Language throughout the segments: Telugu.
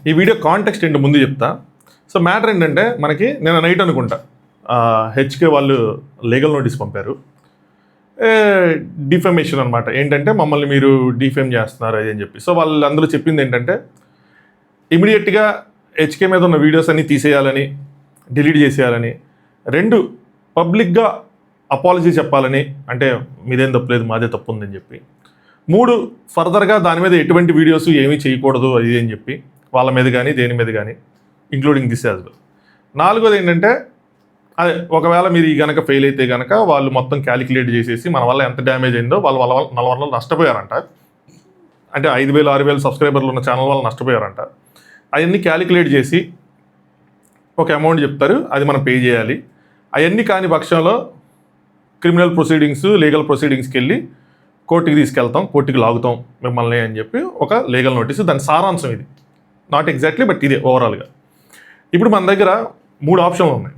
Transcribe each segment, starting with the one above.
ఈ వీడియో కాంటెక్స్ట్ ఏంటో ముందు చెప్తా. సో మ్యాటర్ ఏంటంటే మనకి నేను నైట్ అనుకుంటా హెచ్కే వాళ్ళు లీగల్ నోటీస్ పంపారు. డిఫమేషన్ అనమాట. ఏంటంటే మమ్మల్ని మీరు డిఫేమ్ చేస్తున్నారు అది అని చెప్పి. సో వాళ్ళు అందులో చెప్పింది ఏంటంటే ఇమీడియట్గా హెచ్కే మీద ఉన్న వీడియోస్ అన్నీ తీసేయాలని, డిలీట్ చేసేయాలని, 2 పబ్లిక్గా అపాలజీ చెప్పాలని, అంటే మీదేం తప్పులేదు మాదే తప్పు ఉందని చెప్పి, 3 ఫర్దర్గా దాని మీద ఎటువంటి వీడియోస్ ఏమీ చేయకూడదు అది అని చెప్పి వాళ్ళ మీద కానీ దేని మీద కానీ ఇంక్లూడింగ్ దిస్ యాజ్ వెల్. 4వది ఏంటంటే అదే ఒకవేళ మీరు ఈ కనుక ఫెయిల్ అయితే కనుక వాళ్ళు మొత్తం క్యాలిక్యులేట్ చేసేసి మన వల్ల ఎంత డ్యామేజ్ అయిందో వాళ్ళ వల్ల నష్టపోయారంట. అంటే 5,000 6,000 సబ్స్క్రైబర్లు ఉన్న ఛానల్ వల్ల నష్టపోయారంట. అవన్నీ క్యాలిక్యులేట్ చేసి ఒక అమౌంట్ చెప్తారు, అది మనం పే చేయాలి. అవన్నీ కాని పక్షంలో క్రిమినల్ ప్రొసీడింగ్స్, లీగల్ ప్రొసీడింగ్స్కి వెళ్ళి కోర్టుకి తీసుకెళ్తాం, కోర్టుకి లాగుతాం మిమ్మల్ని అని చెప్పి ఒక లీగల్ నోటీసు. దాని సారాంశం ఇది. నాట్ ఎగ్జాక్ట్లీ బట్ ఇదే ఓవరాల్గా. ఇప్పుడు మన దగ్గర 3 ఆప్షన్లు ఉన్నాయి.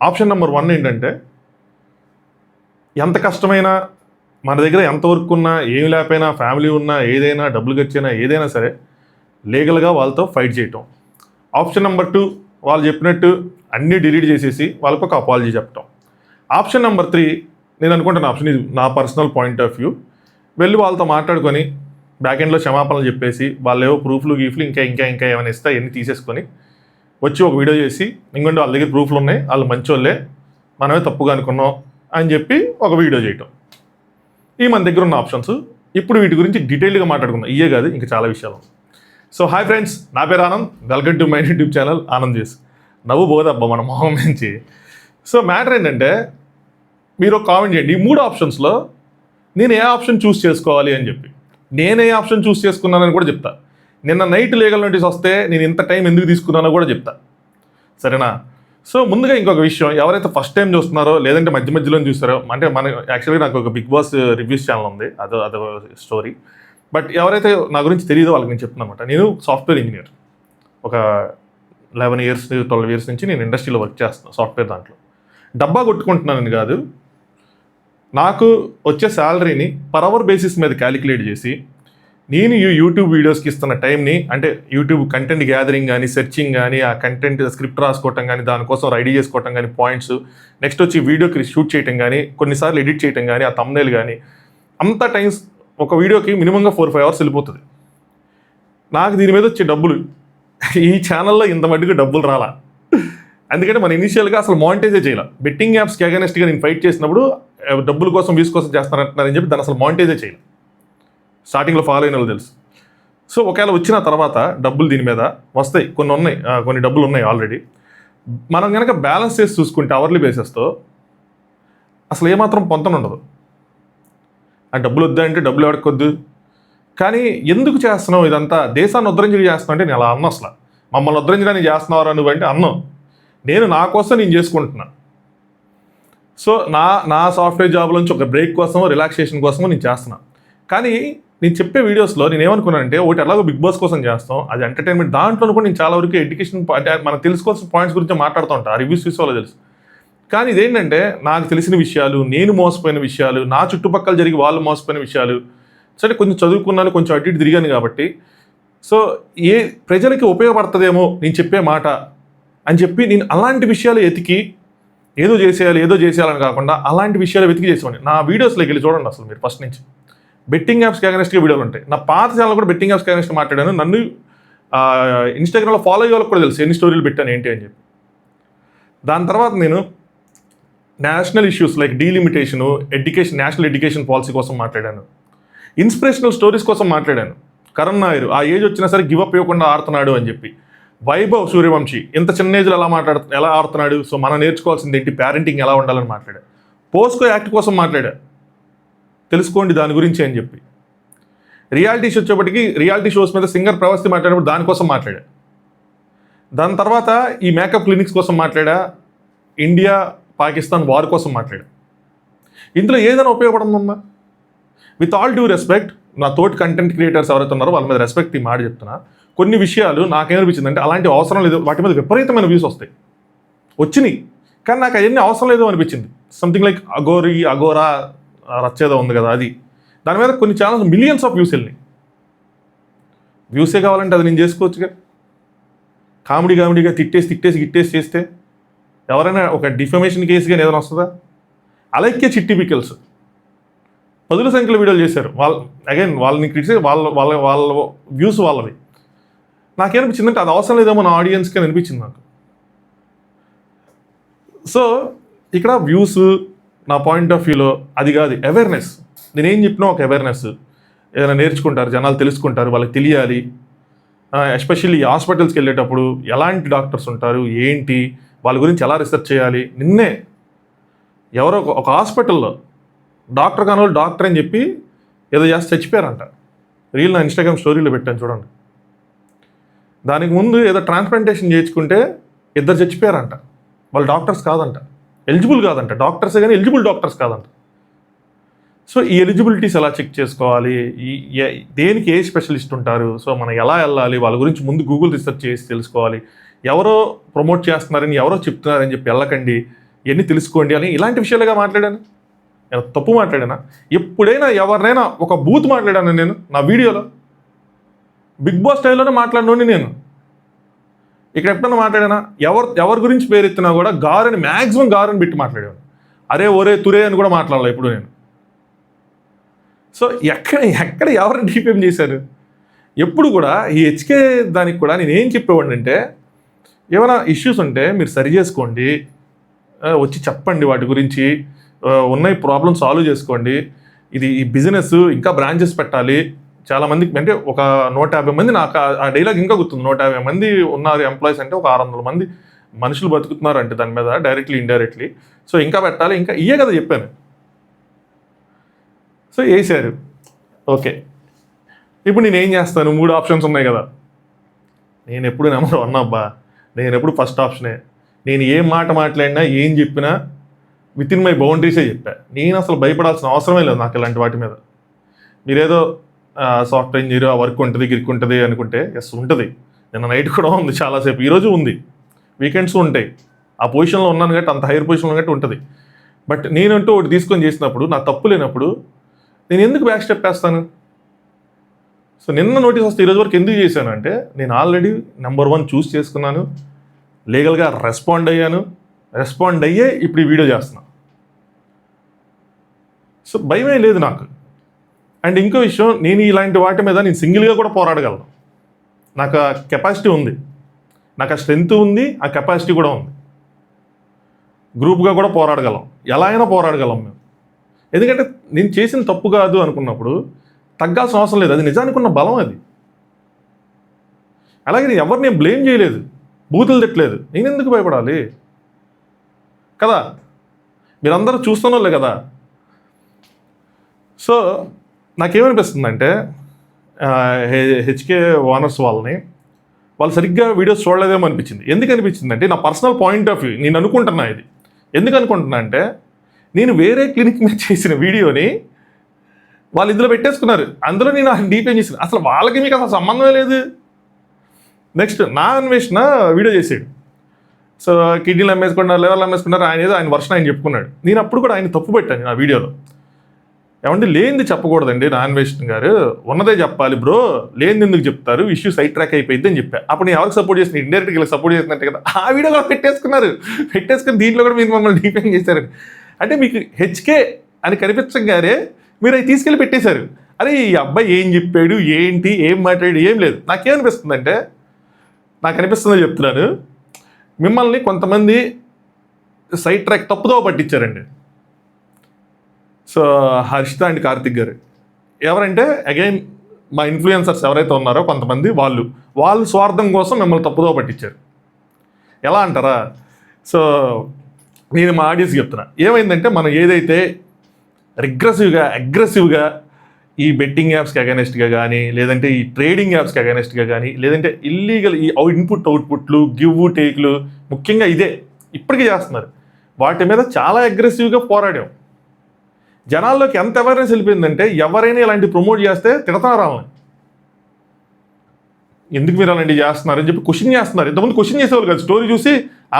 ఆప్షన్ నెంబర్ 1 ఏంటంటే ఎంత కష్టమైనా మన దగ్గర ఎంత వర్క్ ఉన్నా, ఏమి లేకపోయినా, ఫ్యామిలీ ఉన్నా, ఏదైనా డబ్బులు ఖర్చైనా ఏదైనా సరే లీగల్గా వాళ్ళతో ఫైట్ చేయటం. ఆప్షన్ నెంబర్ 2 వాళ్ళు చెప్పినట్టు అన్నీ డిలీట్ చేసేసి వాళ్ళకు ఒక అపాలజీ చెప్పటం. ఆప్షన్ నెంబర్ 3 నేను అనుకుంటున్న ఆప్షన్, ఇది నా పర్సనల్ పాయింట్ ఆఫ్ వ్యూ, వెళ్ళి వాళ్ళతో మాట్లాడుకొని బ్యాక్ ఎండ్లో క్షమాపణలు చెప్పేసి వాళ్ళు ఏవో ప్రూఫ్లు గీఫ్లు ఇంకా ఏమైనా ఇస్తే అవన్నీ తీసేసుకొని వచ్చి ఒక వీడియో చేసి ఇంకొంటే వాళ్ళ దగ్గర ప్రూఫ్లు ఉన్నాయి, వాళ్ళు మంచోళ్ళే, మనమే తప్పుగా అనుకున్నాం అని చెప్పి ఒక వీడియో చేయటం. ఈ మన దగ్గర ఉన్న ఆప్షన్స్. ఇప్పుడు వీటి గురించి డీటెయిల్గా మాట్లాడుకుందాం. ఇయే కాదు ఇంకా చాలా విషయాలు. సో హాయ్ ఫ్రెండ్స్, నా పేరు Anand, welcome to my YouTube channel Anand చేసి. నవ్వు పోదబ్బా మన మొహం నుంచి. సో మ్యాటర్ ఏంటంటే మీరు ఒక కామెంట్ చేయండి, ఈ 3 ఆప్షన్స్లో నేను ఏ ఆప్షన్ చూస్ చేసుకోవాలి అని చెప్పి. నేను ఏ ఆప్షన్ చూస్ చేసుకున్నానని కూడా చెప్తా. నిన్న నైట్ లీగల్ నోటీస్ వస్తే నేను ఇంత టైం ఎందుకు తీసుకున్నానో కూడా చెప్తా, సరేనా? సో ముందుగా ఇంకొక విషయం, ఎవరైతే ఫస్ట్ టైం చూస్తున్నారో లేదంటే మధ్యలో చూస్తారో, అంటే మన యాక్చువల్గా నాకు ఒక బిగ్ బాస్ రివ్యూస్ ఛానల్ ఉంది, అదో స్టోరీ. బట్ ఎవరైతే నా గురించి తెలియదో వాళ్ళకి నేను చెప్తున్నాను అనమాట. నేను సాఫ్ట్వేర్ ఇంజనీర్, ఒక 11 years 12 years నుంచి నేను ఇండస్ట్రీలో వర్క్ చేస్తున్నాను సాఫ్ట్వేర్ దాంట్లో. డబ్బా కొట్టుకుంటున్నానని కాదు, నాకు వచ్చే శాలరీని పర్ అవర్ బేసిస్ మీద క్యాలిక్యులేట్ చేసి నేను ఈ యూట్యూబ్ వీడియోస్కి ఇస్తున్న టైంని, అంటే యూట్యూబ్ కంటెంట్ గ్యాదరింగ్ కానీ, సెర్చింగ్ కానీ, ఆ కంటెంట్ స్క్రిప్ట్ రాసుకోవటం కానీ, దానికోసం రెడీ చేసుకోవటం కానీ, పాయింట్స్, నెక్స్ట్ వచ్చి వీడియోకి షూట్ చేయటం కానీ, కొన్నిసార్లు ఎడిట్ చేయటం కానీ, ఆ థంబ్నెయిల్ కానీ, అంత టైమ్స్ ఒక వీడియోకి మినిమంగా 4-5 hours వెళ్ళిపోతుంది. నాకు దీని మీద వచ్చే డబ్బులు ఈ ఛానల్లో ఇంత మట్టుకు డబ్బులు రాలా. ఎందుకంటే మన ఇనిషియల్గా అసలు మానిటైజే చేయాలి. బెట్టింగ్ యాప్స్కి అగెనెస్ట్గా నేను ఫైట్ చేసినప్పుడు డబ్బుల కోసం వ్యూస్ కోసం చేస్తానంటున్నారని చెప్పి దాన్ని అసలు మానిటైజే చేయాలి. స్టార్టింగ్లో ఫాలో అయిన వాళ్ళు తెలుసు. సో ఒకవేళ వచ్చిన తర్వాత డబ్బులు దీని మీద వస్తాయి, కొన్ని డబ్బులు ఉన్నాయి ఆల్రెడీ. మనం కనుక బ్యాలెన్స్ చేసి చూసుకుంటే అవర్లీ బేసిస్తో అసలు ఏమాత్రం పొంతన ఉండదు. ఆ డబ్బులు వద్దంటే డబ్బులు ఎవరికొద్దు, కానీ ఎందుకు చేస్తున్నావు ఇదంతా, దేశాన్ని ఉద్ధరించడానికి చేస్తున్నావు అంటే నేను అలా అన్న, అసలు మమ్మల్ని ఉద్ధరించడానికి చేస్తున్నావు నువ్వు అంటే అన్నావు. నేను నా కోసం నేను చేసుకుంటున్నా. సో నా సాఫ్ట్వేర్ జాబ్ నుంచి ఒక బ్రేక్ కోసమో రిలాక్సేషన్ కోసమో నేను చేస్తున్నా. కానీ నేను చెప్పే వీడియోస్లో నేను ఏమనుకున్నానంటే, ఒకటి ఎలాగో బిగ్ బాస్ కోసం చేస్తాం, అది ఎంటర్టైన్మెంట్, దాంట్లో కూడా నేను చాలా వరకు ఎడ్యుకేషన్, అంటే మనం తెలుసుకోవాల్సిన పాయింట్స్ గురించి మాట్లాడుతూ ఉంటాను. ఆ రివ్యూస్ వాళ్ళకి తెలుసు. కానీ ఇదేంటంటే నాకు తెలిసిన విషయాలు, నేను మోసపోయిన విషయాలు, నా చుట్టుపక్కల జరిగి వాళ్ళు మోసపోయిన విషయాలు, సరే కొంచెం చదువుకున్నాను, కొంచెం అటు ఇటు తిరిగాను కాబట్టి, సో ఏ ప్రజలకి ఉపయోగపడుతుందేమో నేను చెప్పే మాట అని చెప్పి నేను అలాంటి విషయాలు ఎతికి ఏదో చేసేయాలని కాకుండా అలాంటి విషయాలు వెతికి చేసేవాడిని. నా వీడియోస్లోకి వెళ్ళి చూడండి, అసలు మీరు ఫస్ట్ నుంచి బెట్టింగ్ యాప్స్కి అగెనెస్ట్గా వీడియోలు ఉంటాయి. నా పాత ఛానల్ కూడా బెట్టింగ్ యాప్స్కి అగెనెస్ట్గా మాట్లాడాను. నన్ను ఇన్స్టాగ్రామ్లో ఫాలో అయ్యే వాళ్ళకి కూడా తెలుసు ఎన్ని స్టోరీలు పెట్టాను ఏంటి అని చెప్పి. దాని తర్వాత నేను national issues like delimitation, national education policy కోసం మాట్లాడాను. ఇన్స్పిరేషనల్ స్టోరీస్ కోసం మాట్లాడాను. కరణ్ నాయర్ ఆ ఏజ్ వచ్చినా సరే గివ్ అప్ ఇవ్వకుండా ఆడుతున్నాడు అని చెప్పి. వైభవ్ సూర్యవంశీ ఇంత చిన్న ఏజ్లో ఎలా ఆడుతున్నాడు, సో మనం నేర్చుకోవాల్సింది ఏంటి, పేరెంటింగ్ ఎలా ఉండాలని మాట్లాడా. పోస్కో యాక్ట్ కోసం మాట్లాడా, తెలుసుకోండి దాని గురించి అని చెప్పి. రియాలిటీస్ వచ్చేప్పటికి రియాలిటీ షోస్ మీద సింగర్ ప్రవస్తి మాట్లాడినప్పుడు దానికోసం మాట్లాడా. దాని తర్వాత ఈ మేకప్ క్లినిక్స్ కోసం మాట్లాడా, ఇండియా పాకిస్తాన్ వార్ కోసం మాట్లాడా. ఇందులో ఏదైనా ఉపయోగపడుతుందా? విత్ ఆల్ డ్యూ రెస్పెక్ట్, నా తోటి కంటెంట్ క్రియేటర్స్ ఎవరైతే ఉన్నారో వాళ్ళ మీద రెస్పెక్ట్ ఈ మాట చెప్తున్నా. కొన్ని విషయాలు నాకేమనిపించింది అంటే అలాంటి అవసరం లేదు, వాటి మీద విపరీతమైన వ్యూస్ వస్తాయి, వచ్చినాయి, కానీ నాకు అవన్నీ అవసరం లేదు అనిపించింది. సంథింగ్ లైక్ అగోరా రచ్చేదో ఉంది కదా, అది దాని మీద కొన్ని ఛానల్స్ మిలియన్స్ ఆఫ్ వ్యూస్ వెళ్ళినాయి. వ్యూసే కావాలంటే అది నేను చేసుకోవచ్చుగా. కామెడీగా తిట్టేసి చేస్తే ఎవరైనా ఒక డిఫమేషన్ కేసు కానీ ఏదైనా వస్తుందా? అలాగే చిట్టి పికల్స్ పదుల సంఖ్యలో వీడియోలు చేశారు. వాళ్ళని క్రిటిసైజ్ వాళ్ళ వ్యూస్ వాళ్ళవి. నాకేమనిపించిందంటే అది అవసరం లేదేమో నా ఆడియన్స్కి అని అనిపించింది నాకు. సో ఇక్కడ వ్యూస్ నా పాయింట్ ఆఫ్ వ్యూలో అది కాదు, అవేర్నెస్. నేనేం చెప్పినా ఒక అవేర్నెస్. ఏదైనా నేర్చుకుంటారు, జనాలు తెలుసుకుంటారు, వాళ్ళకి తెలియాలి. ఎస్పెషల్లీ హాస్పిటల్స్కి వెళ్ళేటప్పుడు ఎలాంటి డాక్టర్స్ ఉంటారు, ఏంటి, వాళ్ళ గురించి ఎలా రీసెర్చ్ చేయాలి. నిన్నే ఎవరో ఒక హాస్పిటల్లో డాక్టర్ కాని వాళ్ళు డాక్టర్ అని చెప్పి ఏదో చేస్తే చచ్చిపోయారంట. రీల్ నా ఇన్స్టాగ్రామ్ స్టోరీలో పెట్టాను చూడండి. దానికి ముందు ఏదో ట్రాన్స్ప్లాంటేషన్ చేయించుకుంటే 2 చచ్చిపోయారంట. వాళ్ళు డాక్టర్స్ కాదంట, ఎలిజిబుల్ కాదంట, డాక్టర్సే కానీ ఎలిజిబుల్ డాక్టర్స్ కాదంట. సో ఈ ఎలిజిబిలిటీస్ ఎలా చెక్ చేసుకోవాలి, దేనికి ఏ స్పెషలిస్ట్ ఉంటారు, సో మనం ఎలా వెళ్ళాలి, వాళ్ళ గురించి ముందు గూగుల్ రీసెర్చ్ చేసి తెలుసుకోవాలి. ఎవరో ప్రమోట్ చేస్తున్నారని, ఎవరో చెప్తున్నారని చెప్పి వెళ్ళకండి, ఇవన్నీ తెలుసుకోండి అని ఇలాంటి విషయాలుగా మాట్లాడాను. నేను తప్పు మాట్లాడానా? ఎప్పుడైనా ఎవరినైనా ఒక బూత్ మాట్లాడాను నేను నా వీడియోలో? బిగ్ బాస్ స్టైల్లోనే మాట్లాడినోని నేను. ఇక్కడ ఎప్పుడైనా మాట్లాడానా? ఎవరి గురించి పేరెత్తినా కూడా మ్యాక్సిమం గారని పెట్టి మాట్లాడాను. అరే ఒరే తురే అని కూడా మాట్లాడాలి ఇప్పుడు నేను. సో ఎక్కడ ఎవరిని డిఫేమ్ చేశారు? ఎప్పుడు కూడా ఈ హెచ్కే దానికి కూడా నేను ఏం చెప్పేవాడిని అంటే, ఏమైనా ఇష్యూస్ ఉంటే మీరు సరి చేసుకోండి, వచ్చి చెప్పండి, వాటి గురించి ఉన్న ప్రాబ్లమ్ సాల్వ్ చేసుకోండి. ఈ బిజినెస్ ఇంకా బ్రాంచెస్ పెట్టాలి. చాలామందికి అంటే ఒక 150 మంది, నాకు ఆ డైలాగ్ ఇంకా గుర్తుంది. 150 మంది ఉన్నారు ఎంప్లాయీస్ అంటే ఒక 600 మంది మనుషులు బతుకుతున్నారు అంటే దాని మీద డైరెక్ట్లీ ఇండైరెక్ట్లీ. సో ఇంకా పెట్టాలి, ఇంకా ఇయే కదా చెప్పాను. సో వేసారు, ఓకే. ఇప్పుడు నేను ఏం చేస్తాను? 3 ఆప్షన్స్ ఉన్నాయి కదా. నేను ఎప్పుడు నెంబర్ 1 అబ్బా, నేను ఎప్పుడు ఫస్ట్ ఆప్షనే. నేను ఏం మాట మాట్లాడినా ఏం చెప్పినా విత్ ఇన్ మై బౌండరీసే చెప్పా. నేను అసలు భయపడాల్సిన అవసరమే లేదు నాకు ఇలాంటి వాటి మీద. మీరేదో సాఫ్ట్వేర్ ఇంజనీర్ ఆ వర్క్ ఉంటుంది గిరుక్కుంటుంది అనుకుంటే ఎస్ ఉంటుంది. నిన్న నైట్ కూడా ఉంది చాలాసేపు, ఈరోజు ఉంది, వీకెండ్స్ ఉంటాయి. ఆ పొజిషన్లో ఉన్నాను కాబట్టి, అంత హైయర్ పొజిషన్లో కాబట్టి ఉంటుంది. బట్ నేనంటూ ఒకటి తీసుకొని చేసినప్పుడు, నా తప్పు లేనప్పుడు నేను ఎందుకు బ్యాక్ స్టెప్ వేస్తాను? సో నిన్న నోటీస్ వస్తే ఈరోజు వరకు ఎందుకు చేశాను అంటే, నేను ఆల్రెడీ నెంబర్ 1 చూస్ చేసుకున్నాను, లీగల్గా రెస్పాండ్ అయ్యే ఇప్పుడు ఈ వీడియో చేస్తున్నా. సో భయమే లేదు నాకు. అండ్ ఇంకో విషయం, నేను ఇలాంటి వాటి మీద నేను సింగిల్గా కూడా పోరాడగలను. నాకు ఆ కెపాసిటీ ఉంది, నాకు ఆ స్ట్రెంగ్త్ ఉంది, ఆ కెపాసిటీ కూడా ఉంది. గ్రూప్గా కూడా పోరాడగలం, ఎలా అయినా పోరాడగలం మేము. ఎందుకంటే నేను చేసిన తప్పు కాదు అనుకున్నప్పుడు తగ్గాల్సిన అవసరం లేదు. అది నిజానికి ఉన్న బలం అది. అలాగే నేను ఎవరిని బ్లేమ్ చేయలేదు, బూతులు తిట్టలేదు. నేను ఎందుకు భయపడాలి కదా? మీరందరూ చూస్తున్నోళ్ళే కదా. సో నాకేమనిపిస్తుందంటే, హెచ్కే ఓనర్స్ వాళ్ళు సరిగ్గా వీడియోస్ చూడలేదేమో అనిపించింది. ఎందుకు అనిపించింది అంటే, నా పర్సనల్ పాయింట్ ఆఫ్ వ్యూ నేను అనుకుంటున్నా. ఇది ఎందుకు అనుకుంటున్నా అంటే, నేను వేరే క్లినిక్ మీద చేసిన వీడియోని వాళ్ళు ఇందులో పెట్టేసుకున్నారు. అందులో నేను డీపేం చేసిన, అసలు వాళ్ళకి మీకు అసలు సంబంధమే లేదు. నెక్స్ట్ నా అన్వేషణ వీడియో చేసాడు. సో కిడ్నీలు అమ్మేసుకున్నారు, లెవర్లు అమ్మేసుకున్నారు, ఆయన వర్షన్ ఆయన చెప్పుకున్నాడు. నేను అప్పుడు కూడా ఆయన తప్పు పెట్టాను నా వీడియోలో. ఏమంటే లేనిది చెప్పకూడదండి నా అన్వేషణ గారు, ఉన్నదే చెప్పాలి బ్రో, లేనిది ఎందుకు చెప్తారు, ఇష్యూ సైడ్ ట్రాక్ అయిపోయింది అని చెప్పా. అప్పుడు నేను ఎవరికి సపోర్ట్ చేసిన, ఇండైరెక్ట్గా వీళ్ళకి సపోర్ట్ చేసినట్టే కదా. ఆ వీడియో కూడా పెట్టేసుకుని దీంట్లో కూడా మీరు మమ్మల్ని డీపేం చేశారు. అంటే మీకు హెచ్కే అని కనిపించగానే మీరు అవి తీసుకెళ్ళి పెట్టేశారు. అరే ఈ అబ్బాయి ఏం చెప్పాడు, ఏంటి, ఏం మాట్లాడాడు, ఏం లేదు. నాకేమనిపిస్తుందంటే, నాకు అనిపిస్తుందో చెప్తున్నాను, మిమ్మల్ని కొంతమంది సైడ్ ట్రాక్ తప్పుదో పట్టించారండి. సో హర్షిత అండ్ కార్తిక్ గారు ఎవరంటే, అగైన్ మా ఇన్ఫ్లుయెన్సర్స్ ఎవరైతే ఉన్నారో కొంతమంది వాళ్ళు స్వార్థం కోసం మిమ్మల్ని తప్పుదో పట్టించారు. ఎలా అంటారా? సో నేను మా ఆడియన్స్ చెప్తున్నా, ఏమైందంటే మనం ఏదైతే అగ్రెసివ్గా ఈ బెట్టింగ్ యాప్స్కి అగైనెస్ట్గా కానీ, లేదంటే ఈ ట్రేడింగ్ యాప్స్కి అగైనెస్ట్గా కానీ, లేదంటే ఇల్లీగల్ ఈ ఇన్పుట్ అవుట్పుట్లు, గివ్ టేక్లు, ముఖ్యంగా ఇదే ఇప్పటికీ చేస్తున్నారు. వాటి మీద చాలా అగ్రెసివ్గా పోరాడాం. జనాల్లోకి ఎంత అవేర్నెస్ వెళ్ళిపోయిందంటే, ఎవరైనా ఇలాంటి ప్రమోట్ చేస్తే తిడతారు వాళ్ళని. ఎందుకు మీరు అలాంటివి చేస్తున్నారని చెప్పి క్వశ్చన్ చేస్తున్నారు. ఇంతకుముందు క్వశ్చన్ చేసేవాళ్ళు కదా, స్టోరీ చూసి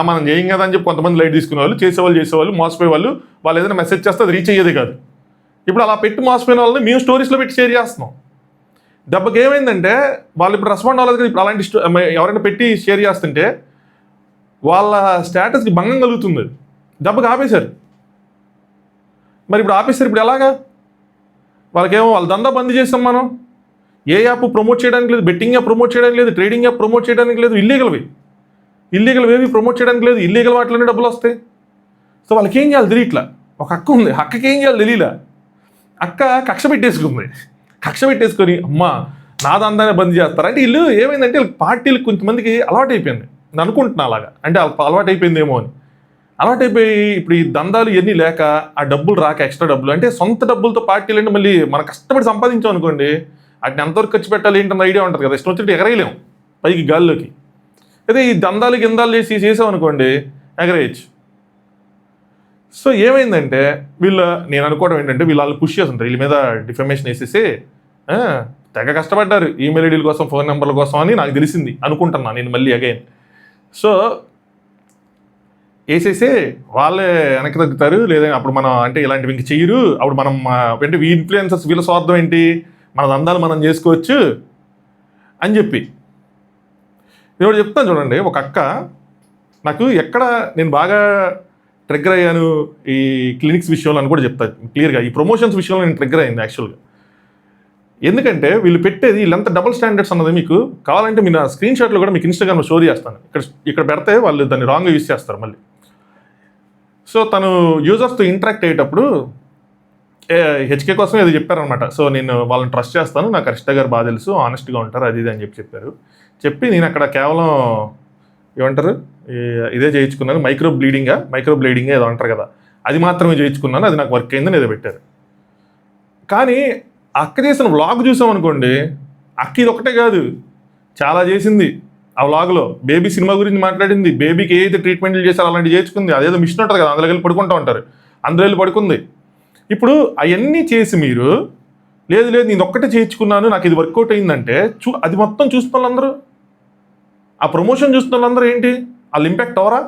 మనం చేయం కదా అని చెప్పి కొంతమంది లైట్ తీసుకునేవాళ్ళు, చేసేవాళ్ళు మోసపోయే వాళ్ళు ఏదైనా మెసేజ్ చేస్తే అది రీచ్ అయ్యేది కాదు. ఇప్పుడు అలా పెట్టి మోసపోయిన వాళ్ళని మేము స్టోరీస్లో పెట్టి షేర్ చేస్తున్నాం. దెబ్బకి ఏమైందంటే వాళ్ళు ఇప్పుడు రెస్పాండ్ అవ్వలేదు కదా. ఇప్పుడు అలాంటి ఎవరైనా పెట్టి షేర్ చేస్తుంటే వాళ్ళ స్టేటస్కి భంగం కలుగుతుంది. దెబ్బకి ఆపేశారు. మరి ఇప్పుడు ఆపేశారు, ఇప్పుడు ఎలాగా? వాళ్ళకేమో వాళ్ళ దందా బంద్ చేస్తాం మనం. ఏ యాప్ ప్రమోట్ చేయడానికి లేదు, బెట్టింగ్ యాప్ ప్రమోట్ చేయడానికి లేదు, ట్రేడింగ్ యాప్ ప్రమోట్ చేయడానికి లేదు, ఇల్లీగల్ ఏవి ప్రమోట్ చేయడానికి లేదు, ఇల్లీగల్ వాటిలోనే డబ్బులు వస్తాయి. సో వాళ్ళకి ఏం చేయాలి తెలియట్లా. ఒక అక్క ఉంది, అక్కకి ఏం చేయాలి తెలియలా. అక్క కక్ష పెట్టేసుకొని అమ్మ నా దందానే బంద్ చేస్తారు అంటే వీళ్ళు ఏమైందంటే పార్టీలకు కొంతమందికి అలవాటు అయిపోయింది. నేను అనుకుంటున్నా అలాగా, అంటే అలవాటు అయిపోయిందేమో అని. అలవాటైపోయి ఇప్పుడు ఈ దందాలు ఇవన్నీ లేక ఆ డబ్బులు రాక, ఎక్స్ట్రా డబ్బులు అంటే సొంత డబ్బులతో పార్టీలు అంటే మళ్ళీ మనం కష్టపడి సంపాదించాం అనుకోండి, వాటిని ఎంతవరకు ఖర్చు పెట్టాలి ఏంటన్న ఐడియా ఉంటుంది కదా. ఇష్టం వచ్చినట్టు ఎగరేయలేము పైకి గాల్లోకి. అదే ఈ దందాలు గిందాలు చేసాం అనుకోండి ఎగరేయచ్చు. సో ఏమైందంటే నేను అనుకోవడం ఏంటంటే వాళ్ళు పుష్ చేస్తుంటారు, వీళ్ళ మీద డిఫమేషన్ వేసేసి తెగ కష్టపడ్డారు ఈమెయిల్ ఐడీల కోసం, ఫోన్ నెంబర్ల కోసం అని నాకు తెలిసింది అనుకుంటున్నా నేను మళ్ళీ అగైన్. సో వేసేసి వాళ్ళే వెనక్కి తగ్గుతారు. లేదా అప్పుడు మనం అంటే ఇలాంటివి ఇంక చెయ్యరు. అప్పుడు మనం అంటే ఈ ఇన్ఫ్లుయెన్సర్స్ వీళ్ళ స్వార్థం ఏంటి, మన దందాలు మనం చేసుకోవచ్చు అని చెప్పి నేను చెప్తాను చూడండి. ఒక అక్క నాకు ఎక్కడ నేను బాగా ట్రిగ్గర్ అయ్యాను ఈ క్లినిక్స్ విషయంలో అని కూడా చెప్తాను క్లియర్గా. ఈ ప్రమోషన్స్ విషయంలో నేను ట్రిగ్గర్ అయింది యాక్చువల్గా. ఎందుకంటే వీళ్ళు పెట్టేది వీళ్ళంతా డబుల్ స్టాండర్డ్స్ అన్నది మీకు కావాలంటే మీరు నా స్క్రీన్ షాట్లో కూడా మీకు ఇన్స్టాగ్రామ్లో స్టోరీ చేస్తాను. ఇక్కడ పెడితే వాళ్ళు దాన్ని రాంగ్గా యూజ్ చేస్తారు మళ్ళీ. సో తను యూజర్స్తో ఇంటరాక్ట్ అయ్యేటప్పుడు హెచ్కే కోసం ఏదో చెప్పారనమాట. సో నేను వాళ్ళని ట్రస్ట్ చేస్తాను, నాకు హర్షిత గారు బాగా తెలుసు, ఆనెస్ట్గా ఉంటారు, అది ఇది అని చెప్పారు. నేను అక్కడ కేవలం ఏమంటారు ఇదే చేయించుకున్నాను, మైక్రో బ్లీడింగ్ ఏదో అంటారు కదా, అది మాత్రమే చేయించుకున్నాను, అది నాకు వర్క్ అయిందని ఏదో పెట్టారు. కానీ అక్క చేసిన వ్లాగ్ చూసామనుకోండి, అక్క ఇది ఒకటే కాదు చాలా చేసింది. ఆ వ్లాగ్లో బేబీ సినిమా గురించి మాట్లాడింది, బేబీకి ఏదైతే ట్రీట్మెంట్లు చేశారో అలాంటివి చేసుకుంది. అదేదో మిషన్ ఉంటుంది కదా, అందులో వెళ్ళి పడుకుంటూ ఉంటారు, అందులో వెళ్ళి పడుకుంది. ఇప్పుడు అవన్నీ చేసి మీరు లేదు నేను ఒక్కటే చేయించుకున్నాను నాకు ఇది వర్కౌట్ అయిందంటే అది మొత్తం చూస్తున్న వాళ్ళందరూ, ఆ ప్రమోషన్ చూస్తున్న వాళ్ళందరూ ఏంటి వాళ్ళు ఇంపాక్ట్ అవరా?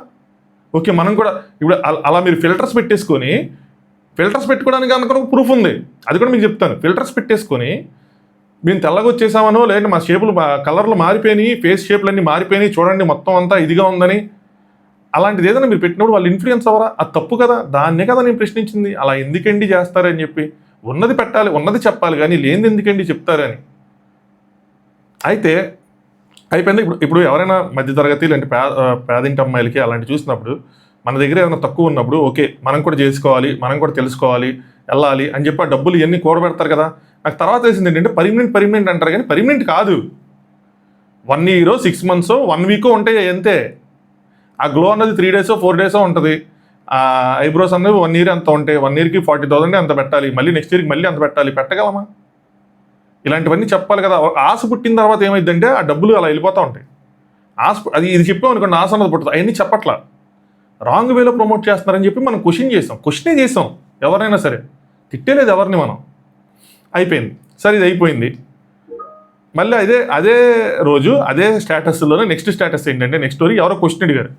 ఓకే మనం కూడా ఇప్పుడు అలా మీరు ఫిల్టర్స్ పెట్టుకోవడానికి కనుక ఒక ప్రూఫ్ ఉంది, అది కూడా మీకు చెప్తాను. ఫిల్టర్స్ పెట్టేసుకొని మేము తెల్లగా వచ్చేసామనో లేదంటే మా షేపులు కలర్లు మారిపోయినాయి, ఫేస్ షేపులన్నీ మారిపోయినాయి, చూడండి మొత్తం అంతా ఇదిగా ఉందని అలాంటిది ఏదైనా మీరు పెట్టినప్పుడు వాళ్ళు ఇన్ఫ్లుయెన్స్ అవ్వరా? అది తప్పు కదా, దాన్నే కదా నేను ప్రశ్నించింది. అలా ఎందుకండి చేస్తారని చెప్పి ఉన్నది పెట్టాలి, ఉన్నది చెప్పాలి, కానీ లేనిది ఎందుకండి చెప్తారని. అయితే అయిపోయింది. ఇప్పుడు ఎవరైనా మధ్యతరగతి లేదంటే పేదింటి అమ్మాయిలకి అలాంటి చూసినప్పుడు మన దగ్గర ఏదైనా తక్కువ ఉన్నప్పుడు ఓకే మనం కూడా చేసుకోవాలి, మనం కూడా తెలుసుకోవాలి, వెళ్ళాలి అని చెప్పి ఆ డబ్బులు ఇవన్నీ కూడబెడతారు కదా. నాకు తర్వాత తెలిసింది ఏంటంటే పర్మనెంట్ అంటారు, కానీ పర్మనెంట్ కాదు. 1 year 6 months 1 week ఉంటాయి అంతే. ఆ గ్లో అన్నది 3 days 4 days ఉంటుంది. ఆ ఐబ్రోస్ అన్నది 1 year అంత ఉంటాయి. 1 yearకి 40,000 అంత పెట్టాలి, మళ్ళీ నెక్స్ట్ ఇయర్కి మళ్ళీ అంత పెట్టాలి. పెట్టగలమా? ఇలాంటివన్నీ చెప్పాలి కదా. ఆశ పుట్టిన తర్వాత ఏమైందంటే ఆ డబ్బులు అలా వెళ్ళిపోతూ ఉంటాయి. ఇది చెప్పామనుకోండి, ఆశ అన్నది పుట్టదు. అవన్నీ చెప్పట్లా, రాంగ్ వేలో ప్రమోట్ చేస్తున్నారని చెప్పి మనం క్వశ్చనే చేసాం ఎవరైనా సరే, తిట్టేలేదు ఎవరిని మనం. అయిపోయింది సరే, ఇది అయిపోయింది. మళ్ళీ అదే రోజు అదే స్టేటస్లోనే నెక్స్ట్ స్టేటస్ ఏంటంటే నెక్స్ట్ స్టోరీ ఎవరో క్వశ్చన్ అడిగారు,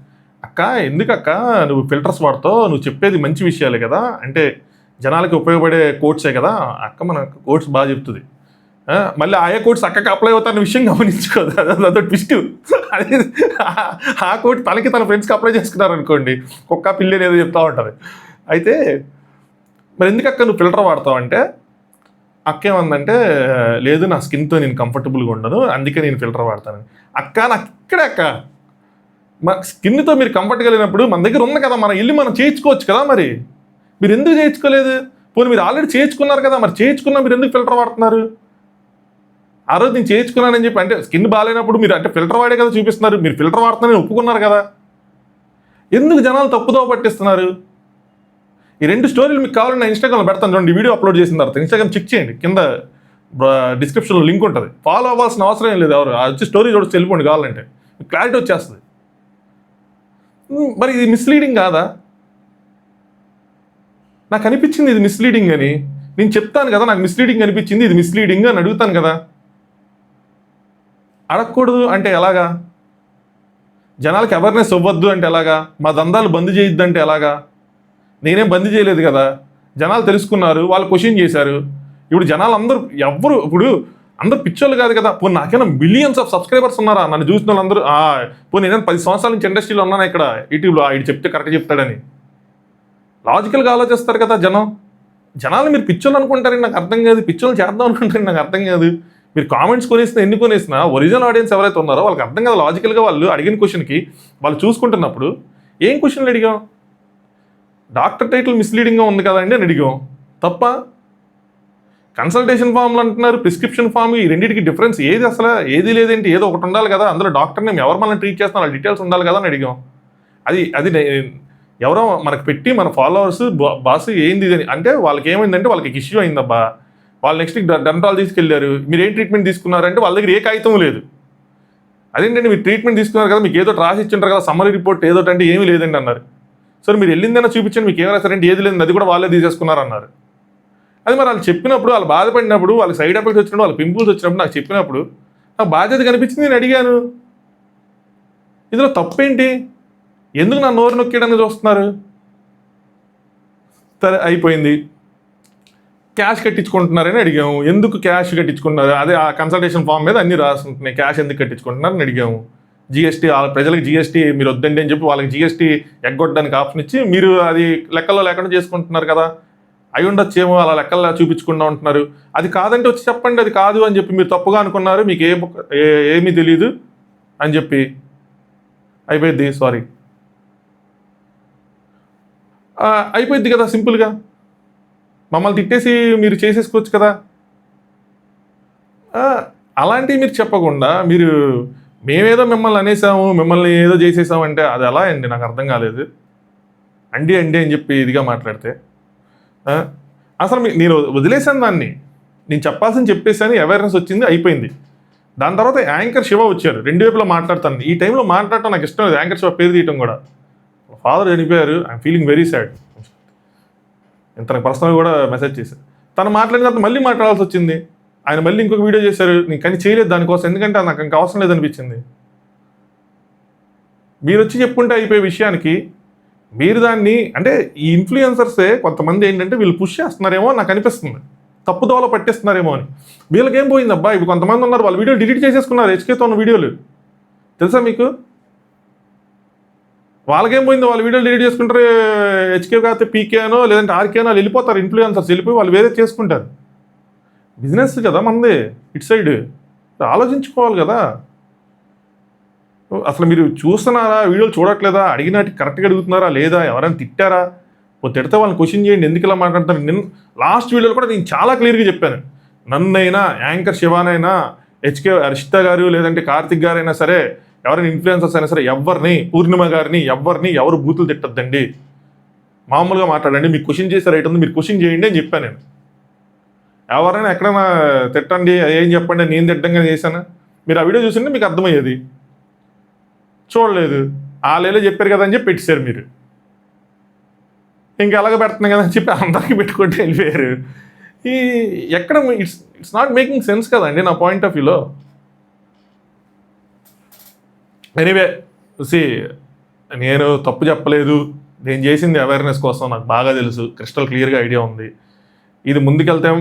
అక్క ఎందుకక్క నువ్వు ఫిల్టర్స్ వాడతావు, నువ్వు చెప్పేది మంచి విషయాలే కదా, అంటే జనాలకి ఉపయోగపడే కోట్సే కదా, అక్క మన కోట్స్ బాగా చెప్తుంది, మళ్ళీ ఆయా కోట్స్ అక్కకి అప్లై అవుతారన్న విషయం గమనించుకోదు, అదో ట్విస్ట్. అదే ఆ కోట్ తనకి తన ఫ్రెండ్స్కి అప్లై చేసుకున్నారు అనుకోండి, కుక్క పిల్లి ఏదో చెప్తా ఉంటుంది. అయితే మరి ఎందుకు అక్క నువ్వు ఫిల్టర్ వాడతావు అంటే, అక్క ఏమందంటే లేదు నా స్కిన్తో నేను కంఫర్టబుల్గా ఉండను, అందుకే నేను ఫిల్టర్ వాడతాను. అక్క నాకు ఇక్కడే అక్క, మా స్కిన్తో మీరు కంఫర్ట్గా లేనప్పుడు మన దగ్గర ఉంది కదా, మన ఇల్లు మనం చేయించుకోవచ్చు కదా, మరి మీరు ఎందుకు చేయించుకోలేదు? పోనీ మీరు ఆల్రెడీ చేయించుకున్నారు కదా, మరి చేయించుకున్నా మీరు ఎందుకు ఫిల్టర్ వాడుతున్నారు? ఆ రోజు నేను చేయించుకున్నానని చెప్పి అంటే స్కిన్ బాగాలేనప్పుడు మీరు అంటే ఫిల్టర్ వాడే కదా చూపిస్తున్నారు, మీరు ఫిల్టర్ వాడుతున్నారని ఒప్పుకున్నారు కదా, ఎందుకు జనాలు తప్పుదో పట్టిస్తున్నారు? ఈ 2 స్టోరీలు మీకు కావాలంటే ఇన్స్టాగ్రామ్లో పెడతాను చూడండి, వీడియో అప్లోడ్ చేసిన తర్వాత ఇన్స్టాగ్రామ్ చెక్ చేయండి, కింద డిస్క్రిప్షన్లో లింక్ ఉంటుంది. ఫాలో అవ్వాల్సిన అవసరం ఏం లేదు, ఎవరు వచ్చి స్టోరీ చూడొచ్చు, వెళ్ళిపోండి కావాలంటే, మీకు క్లారిటీ వచ్చేస్తుంది. మరి ఇది మిస్లీడింగ్ కాదా? నాకు అనిపించింది ఇది మిస్లీడింగ్ అని, నేను చెప్తాను కదా నాకు మిస్లీడింగ్ అనిపించింది, ఇది మిస్లీడింగ్ అని అడుగుతాను కదా. అడగకూడదు అంటే ఎలాగా? జనాలకి అవేర్నెస్ ఇవ్వద్దు అంటే ఎలాగా? మా దందాలు బంద్ చేయొద్దు అంటే ఎలాగా? నేనేం బంద్ చేయలేదు కదా, జనాలు తెలుసుకున్నారు, వాళ్ళు క్వశ్చన్ చేశారు. ఇప్పుడు జనాలు అందరూ ఇప్పుడు అందరూ పిచ్చోళ్ళు కాదు కదా. పోనీ నాకైనా మిలియన్స్ ఆఫ్ సబ్స్క్రైబర్స్ ఉన్నారా నన్ను చూసిన వాళ్ళందరూ? పోనీ నేను 10 సంవత్సరాల నుంచి ఇండస్ట్రీలో ఉన్నాను ఇక్కడ యూట్యూబ్లో, ఇది చెప్తే కరెక్ట్ చెప్తాడని లాజికల్గా ఆలోచిస్తారు కదా జనాలు. మీరు పిచ్చోళ్ళు అనుకుంటారని నాకు అర్థం కాదు, పిచ్చోళ్ళు చేద్దాం అనుకుంటారని నాకు అర్థం కాదు. మీరు కామెంట్స్ కొనేసినా ఎన్ని కొనేసినా ఒరిజినల్ ఆడియన్స్ ఎవరైతే ఉన్నారో వాళ్ళకి అర్థం కదా లాజికల్గా. వాళ్ళు అడిగిన క్వశ్చన్కి వాళ్ళు చూసుకుంటున్నప్పుడు ఏం క్వశ్చన్లు అడిగాం? డాక్టర్ టైటిల్ మిస్లీడింగ్గా ఉంది కదండి అని అడిగాం, తప్ప? కన్సల్టేషన్ ఫామ్లు అంటున్నారు, ప్రిస్క్రిప్షన్ ఫామ్, ఈ రెండింటికి డిఫరెన్స్ ఏది? అసలు ఏది లేదేంటి? ఏదో ఒకటి ఉండాలి కదా, అందులో డాక్టర్ నేమ్, ఎవరు మనల్ని ట్రీట్ చేస్తున్నారు డీటెయిల్స్ ఉండాలి కదా అని అడిగాం. అది ఎవరో మనకు పెట్టి మన ఫాలోవర్స్ బాస్ ఏంది ఇది అంటే వాళ్ళకి ఏమైందంటే వాళ్ళకి ఇష్యూ అయిందబ్బా, వాళ్ళు నెక్స్ట్ డెర్మటాలజీకి వెళ్ళారు. మీరు ఏం ట్రీట్మెంట్ తీసుకున్నారంటే వాళ్ళ దగ్గర ఏ కాగితం లేదు. అదేంటంటే మీరు ట్రీట్మెంట్ తీసుకున్నారు కదా, మీకు ఏదో రాసి ఇచ్చింటారు కదా సమ్మరీ రిపోర్ట్ ఏదో అంటే ఏమీ లేదండి అన్నారు. సరే మీరు వెళ్ళిందైనా చూపించండి, మీకు ఏం రాశారంటే ఏది లేదండి, అది కూడా వాళ్ళే తీసేసుకున్నారు అన్నారు. అది మరి వాళ్ళు చెప్పినప్పుడు, వాళ్ళు బాధపడినప్పుడు, వాళ్ళకి సైడ్ ఎఫెక్ట్స్ వచ్చినప్పుడు, వాళ్ళకి పింపుల్స్ వచ్చినప్పుడు నాకు చెప్పినప్పుడు నాకు బాధ్యత కనిపించింది, నేను అడిగాను. ఇందులో తప్పేంటి? ఎందుకు నా నోరు నొక్కేయడానికి చూస్తున్నారు? సరే అయిపోయింది. క్యాష్ కట్టించుకుంటున్నారని అడిగాము. ఎందుకు క్యాష్ కట్టించుకుంటున్నారు? అదే ఆ కన్సల్టేషన్ ఫామ్ మీద అన్ని రాసుకుంటున్నాయి, క్యాష్ ఎందుకు కట్టించుకుంటున్నారని అడిగాము. జీఎస్టీ, ప్రజలకు జీఎస్టీ మీరు వద్దండి అని చెప్పి వాళ్ళకి జీఎస్టీ ఎగ్గొట్టడానికి ఆప్షన్ ఇచ్చి మీరు అది లెక్కల్లో లేకుండా చేసుకుంటున్నారు కదా, అయి ఉండొచ్చేమో అలా లెక్కల్లో చూపించకుండా ఉంటున్నారు. అది కాదంటే వచ్చి చెప్పండి అది కాదు అని చెప్పి, మీరు తప్పుగా అనుకున్నారు, మీకు ఏమీ తెలియదు అని చెప్పి అయిపోయింది. సారీ అయిపోయింది కదా సింపుల్గా. మమ్మల్ని తిట్టేసి మీరు చేసేసుకోవచ్చు కదా. అలాంటివి మీరు చెప్పకుండా మీరు మేమేదో మిమ్మల్ని అనేసాము, మిమ్మల్ని ఏదో చేసేసాము అంటే అది ఎలా అండి? నాకు అర్థం కాలేదు. అండి అని చెప్పి ఇదిగా మాట్లాడితే అసలు నేను వదిలేసాను దాన్ని. నేను చెప్పాల్సింది చెప్పేసాను, అవేర్నెస్ వచ్చింది, అయిపోయింది. దాని తర్వాత యాంకర్ శివ వచ్చారు, రెండు వైపులో మాట్లాడతాను. ఈ టైంలో మాట్లాడటం నాకు ఇష్టం లేదు, యాంకర్ శివ పేరు తీయటం కూడా. ఫాదర్ చనిపోయారు, ఐఎమ్ ఫీలింగ్ వెరీ సాడ్. తనకు పర్సనల్ కూడా మెసేజ్ చేశారు. తను మాట్లాడిన తర్వాత మళ్ళీ మాట్లాడాల్సి వచ్చింది. ఆయన మళ్ళీ ఇంకొక వీడియో చేశారు, నేను కానీ చేయలేదు దానికోసం, ఎందుకంటే నాకు ఇంకా అవసరం లేదనిపించింది. మీరు వచ్చి చెప్పుకుంటే అయిపోయే విషయానికి మీరు దాన్ని అంటే ఈ ఇన్ఫ్లుయెన్సర్సే కొంతమంది ఏంటంటే వీళ్ళు పుష్ చేస్తున్నారేమో నాకు అనిపిస్తుంది, తప్పుదోవలో పట్టిస్తున్నారేమో అని. వీళ్ళకేం పోయిందబ్బా, ఇవి కొంతమంది ఉన్నారు వాళ్ళ వీడియోలు డిలీట్ చేసేసుకున్నారు, హెచ్కేతో ఉన్న వీడియోలు తెలుసా మీకు? వాళ్ళకేం పోయింది, వాళ్ళ వీడియోలు డిలీట్ చేసుకుంటారు, హెచ్కే కాకపోతే పీకేనో లేదంటే ఆర్కేనో వాళ్ళు వెళ్ళిపోతారు, ఇన్ఫ్లుయెన్సర్స్ వెళ్ళిపోయి వాళ్ళు వేరే చేసుకుంటారు. బిజినెస్ కదా మంది ఇటు సైడ్, ఆలోచించుకోవాలి కదా. అసలు మీరు చూస్తున్నారా, వీడియోలు చూడట్లేదా, అడిగినట్టు కరెక్ట్గా అడుగుతున్నారా లేదా, ఎవరైనా తిట్టారా? తిడితే వాళ్ళని క్వశ్చన్ చేయండి, ఎందుకు ఇలా మాట్లాడతారు. నేను లాస్ట్ వీడియోలో కూడా నేను చాలా క్లియర్గా చెప్పాను, నన్నైనా యాంకర్ శివానైనా హెచ్కే హర్షిత గారు లేదంటే కార్తిక్ గారైనా సరే, ఎవరైనా ఇన్ఫ్లుయెన్సర్స్ అయినా సరే, ఎవరిని పూర్ణిమ గారిని ఎవరు బూతులు తిట్టద్దండి, మామూలుగా మాట్లాడండి. మీకు క్వశ్చన్ చేసే రైట్ ఉంది, మీరు క్వశ్చన్ చేయండి అని చెప్పాను నేను. ఎవరైనా ఎక్కడైనా తిట్టండి ఏం చెప్పండి, నేను తిట్టంగా చేశాను. మీరు ఆ వీడియో చూసింటే మీకు అర్థమయ్యేది, చూడలేదు. వాళ్ళేలో చెప్పారు కదా అని చెప్పి పెట్టేశారు మీరు. ఇంకా ఎలాగ పెడుతున్నాయి కదా అని చెప్పి అందరికీ పెట్టుకుంటే వెళ్ళిపోయారు. ఎక్కడ ఇట్స్ నాట్ మేకింగ్ సెన్స్ కదండి నా పాయింట్ ఆఫ్ వ్యూలో. ఎనీవే నేను తప్పు చెప్పలేదు, నేను చేసింది అవేర్నెస్ కోసం, నాకు బాగా తెలుసు, క్రిస్టల్ క్లియర్గా ఐడియా ఉంది. ఇది ముందుకెళ్తే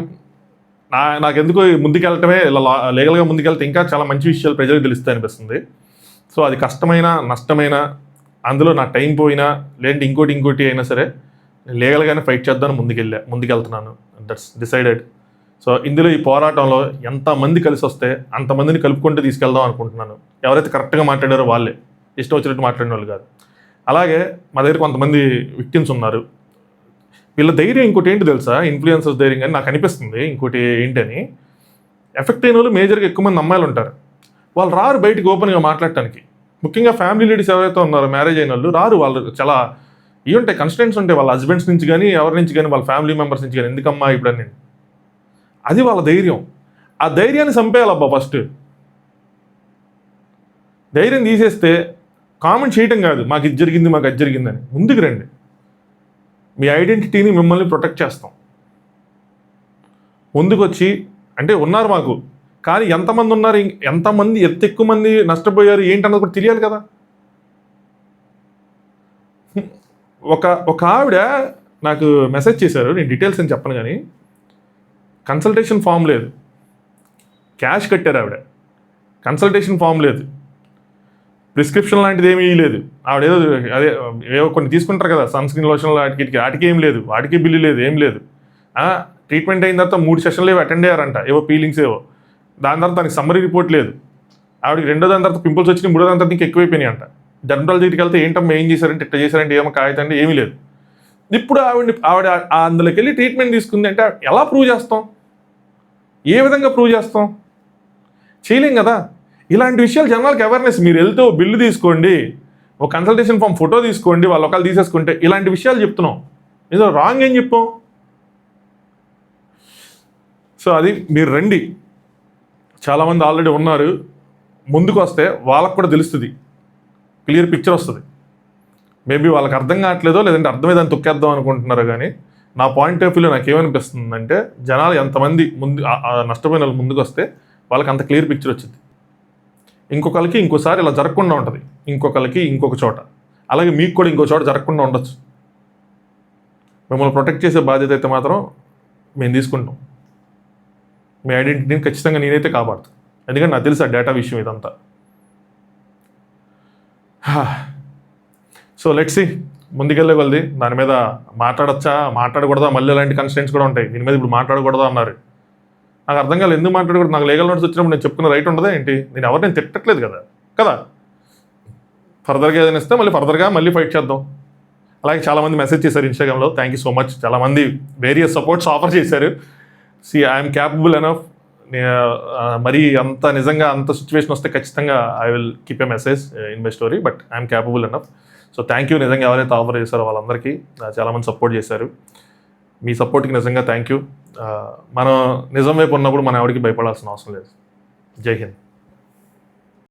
నాకెందుకు ముందుకెళ్ళటమే, ఇలా లీగల్గా ముందుకెళ్తే ఇంకా చాలా మంచి విషయాలు ప్రజలకు తెలుస్తాయి అనిపిస్తుంది. సో అది కష్టమైన నష్టమైన, అందులో నా టైం పోయినా లేదంటే ఇంకోటి అయినా సరే లీగల్గానే ఫైట్ చేద్దాను ముందుకెళ్తున్నాను. That's decided. సో ఇందులో ఈ పోరాటంలో ఎంతమంది కలిసి వస్తే అంతమందిని కలుపుకుంటూ తీసుకెళ్దాం అనుకుంటున్నాను. ఎవరైతే కరెక్ట్గా మాట్లాడారో వాళ్ళే, ఇష్టం వచ్చినట్టు మాట్లాడిన వాళ్ళు కాదు. అలాగే మా దగ్గర కొంతమంది విక్టిమ్స్ ఉన్నారు, వీళ్ళ ధైర్యం ఇంకోటి ఏంటి తెలుసా, ఇన్ఫ్లుయెన్సర్స్ ధైర్యం కానీ నాకు అనిపిస్తుంది. ఇంకోటి ఏంటని, ఎఫెక్ట్ అయిన వాళ్ళు మేజర్గా ఎక్కువ మంది అమ్మాయిలు ఉంటారు, వాళ్ళు రారు బయటకు ఓపెన్గా మాట్లాడటానికి. ముఖ్యంగా ఫ్యామిలీ లీడర్స్ ఎవరైతే ఉన్నారో మ్యారేజ్ అయిన వాళ్ళు రారు. వాళ్ళు చాలా ఇవి ఉంటాయి, కన్స్టెంట్స్ ఉంటాయి వాళ్ళ హస్బెండ్స్ నుంచి కానీ ఎవరి నుంచి కానీ వాళ్ళ ఫ్యామిలీ మెంబర్స్ నుంచి కానీ, ఎందుకమ్మా ఇప్పుడని. అది వాళ్ళ ధైర్యం. ఆ ధైర్యాన్ని చంపేయాలబ్బా ఫస్ట్. ధైర్యం తీసేస్తే కామెంట్ చేయటం కాదు, మాకు ఇది జరిగింది మాకు అది జరిగిందని. ముందుకు రండి, మీ ఐడెంటిటీని మిమ్మల్ని ప్రొటెక్ట్ చేస్తాం. ముందుకు వచ్చి అంటే ఉన్నారు మాకు, కానీ ఎంతమంది ఉన్నారు, ఎంతమంది ఎంత ఎక్కువ మంది నష్టపోయారు ఏంటన్నది కూడా తెలియాలి కదా. ఒక ఆవిడ నాకు మెసేజ్ చేశారు, నేను డీటెయిల్స్ అని చెప్పను కానీ, కన్సల్టేషన్ ఫామ్ లేదు, క్యాష్ కట్టారు ఆవిడ, కన్సల్టేషన్ ఫామ్ లేదు, ప్రిస్క్రిప్షన్ లాంటిది ఏమీ లేదు. ఆవిడ అదే ఏవో కొన్ని తీసుకుంటారు కదా సన్ స్క్రీన్ లోషన్ వాటికి ఏం లేదు, వాటికి బిల్లు లేదు, ఏం లేదు. ట్రీట్మెంట్ అయిన తర్వాత 3 సెషన్లు ఏవో అటెండ్ అయ్యారంట, ఏవో పీలింగ్స్ ఏవో. దాని తర్వాత దానికి సమ్మరీ రిపోర్ట్ లేదు. ఆవిడకి రెండో దాని తర్వాత పింపుల్స్ వచ్చినాయి, మూడో దాని తర్వాత ఇంకా ఎక్కువైపోయినాయి అంట. డెర్మటాలజీకి వెళ్తే ఏంటమ్మా ఏం చేశారంటే ఇట్లా చేశారంటే ఏమో కాగితంటే ఏమీ లేదు. ఇప్పుడు ఆవిడ అందులోకి వెళ్ళి ట్రీట్మెంట్ తీసుకుంది అంటే ఎలా ప్రూవ్ చేస్తాం? ఏ విధంగా ప్రూవ్ చేస్తాం? చేయలేం కదా. ఇలాంటి విషయాలు జనాలకు అవేర్నెస్, మీరు వెళ్తే ఓ బిల్లు తీసుకోండి, ఒక కన్సల్టేషన్ ఫామ్ ఫోటో తీసుకోండి, వాళ్ళు ఒకళ్ళు తీసేసుకుంటే ఇలాంటి విషయాలు చెప్తున్నాం. ఏదో రాంగ్ ఏం చెప్పాం? సో అది మీరు రండి, చాలామంది ఆల్రెడీ ఉన్నారు, ముందుకు వస్తే వాళ్ళకు కూడా తెలుస్తుంది, క్లియర్ పిక్చర్ వస్తుంది. మేబీ వాళ్ళకి అర్థం కావట్లేదో లేదంటే అర్థమైందని తొక్కేద్దాం అనుకుంటున్నారో, కానీ నా పాయింట్ ఆఫ్ వ్యూలో నాకు ఏమనిపిస్తుందంటే జనాలు ఎంతమంది ముందు నష్టపోయిన వాళ్ళు ముందుకు వస్తే వాళ్ళకి అంత క్లియర్ పిక్చర్ వచ్చింది. ఇంకొకరికి ఇంకోసారి ఇలా జరగకుండా ఉంటుంది, ఇంకొకరికి ఇంకొక చోట, అలాగే మీకు కూడా ఇంకో చోట జరగకుండా ఉండొచ్చు. మిమ్మల్ని ప్రొటెక్ట్ చేసే బాధ్యత అయితే మాత్రం మేము తీసుకుంటాం. మీ ఐడెంటిటీని ఖచ్చితంగా నేనైతే కాపాడుతాను, ఎందుకంటే నాకు తెలుసు ఆ డేటా విషయం ఇదంతా. సో లెట్స్ సీ, ముందుకెళ్ళే కొలది దాని మీద మాట్లాడచ్చా మాట్లాడకూడదా, మళ్ళీ ఇలాంటి కన్స్టెంట్స్ కూడా ఉంటాయి దీని మీద. ఇప్పుడు మాట్లాడకూడదా అన్నారు, నాకు అర్థం కాలేదు ఎందుకు మాట్లాడకూడదు. నాకు లీగల్ నోట్స్ వచ్చినప్పుడు నేను చెప్పుకున్న రైట్ ఉండదా ఏంటి? నేను తిట్టట్లేదు కదా. ఫర్దర్గా ఏదైనా ఇస్తే మళ్ళీ ఫైట్ చేద్దాం. అలాగే చాలామంది మెసేజ్ చేశారు ఇన్స్టాగ్రామ్లో, థ్యాంక్ యూ సో మచ్. చాలామంది వేరియస్ సపోర్ట్స్ ఆఫర్ చేశారు. I'm capable enough. మరి అంత నిజంగా అంత సిచ్యువేషన్ వస్తే ఖచ్చితంగా I will keep a message in my story, but I'm capable enough. So thank you. నిజంగా ఎవరైతే ఆఫర్ చేశారో వాళ్ళందరికీ చాలామంది సపోర్ట్ చేశారు. మీ సపోర్ట్కి నిజంగా థ్యాంక్ యూ. మనం నిజం వైపు ఉన్నప్పుడు మనం ఎవరికి భయపడాల్సిన అవసరం లేదు. జై హింద్.